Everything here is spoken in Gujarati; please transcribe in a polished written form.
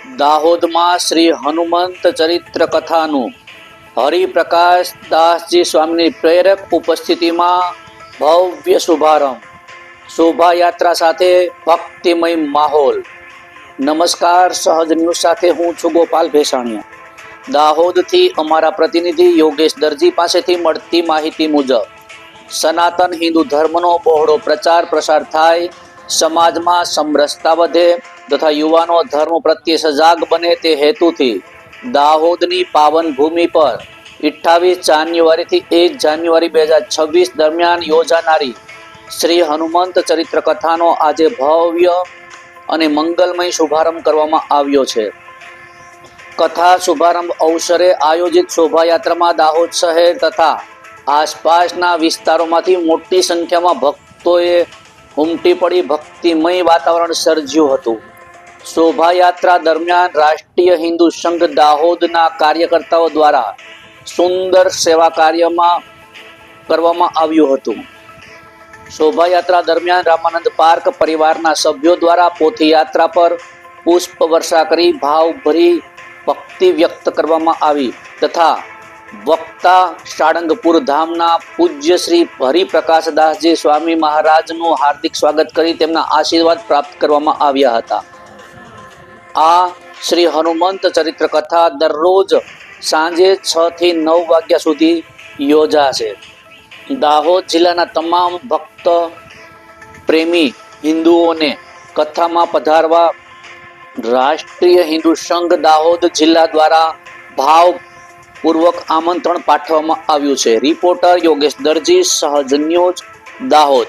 દાહોદમાં શ્રી હનુમંત ચરિત્ર કથાનું હરિપ્રકાશ દાસજી સ્વામીની પ્રેરક ઉપસ્થિતિમાં ભવ્ય શુભારંભ, શોભાયાત્રા સાથે ભક્તિમય માહોલ. નમસ્કાર, સહજ ન્યૂઝ સાથે હું છું ગોપાલ ભેસાણીયા. દાહોદથી અમારા પ્રતિનિધિ યોગેશ દરજી પાસેથી મળતી માહિતી મુજબ સનાતન હિન્દુ ધર્મનો બહોળો પ્રચાર પ્રસાર થાય, સમાજમાં સમરસતા વધે તથા યુવાનો ધર્મ પ્રત્યે સજાગ બને તે હેતુથી દાહોદની પાવન ભૂમિ પર 28 જાન્યુઆરીથી 1 જાન્યુઆરી 2026 દરમિયાન યોજાનારી શ્રી હનુમંત ચરિત્ર કથાનો આજે ભવ્ય અને મંગલમય શુભારંભ કરવામાં આવ્યો છે. કથા શુભારંભ અવસરે આયોજિત શોભાયાત્રામાં દાહોદ શહેર તથા આસપાસના વિસ્તારોમાંથી મોટી સંખ્યામાં ભક્તોએ ઉમટી પડી ભક્તિમય વાતાવરણ સર્જ્યું હતું. શોભાયાત્રા દરમિયાન રાષ્ટ્રીય હિન્દુ સંઘ દાહોદના કાર્યકર્તાઓ દ્વારા સુંદર સેવા કાર્યમાં કરવામાં આવ્યું હતું. શોભાયાત્રા દરમિયાન રામાનંદ પાર્ક પરિવારના સભ્યો દ્વારા પોથીયાત્રા પર પુષ્પ વર્ષા કરી ભાવભરી ભક્તિ વ્યક્ત કરવામાં આવી તથા વક્તા સાળંગપુર ધામના પૂજ્ય શ્રી હરિપ્રકાશ દાસજી સ્વામી મહારાજનું હાર્દિક સ્વાગત કરી તેમના આશીર્વાદ પ્રાપ્ત કરવામાં આવ્યા હતા. આ શ્રી હનુમંત ચરિત્ર કથા દરરોજ સાંજે 6 થી 9 વાગ્યા સુધી યોજાશે. દાહોદ જિલ્લાના તમામ ભક્ત પ્રેમી હિન્દુઓને કથામાં પધારવા રાષ્ટ્રીય હિન્દુ સંઘ દાહોદ જિલ્લા દ્વારા ભાવપૂર્વક આમંત્રણ પાઠવવામાં આવ્યું છે. રિપોર્ટર યોગેશ દરજી, સહજ ન્યૂઝ, દાહોદ.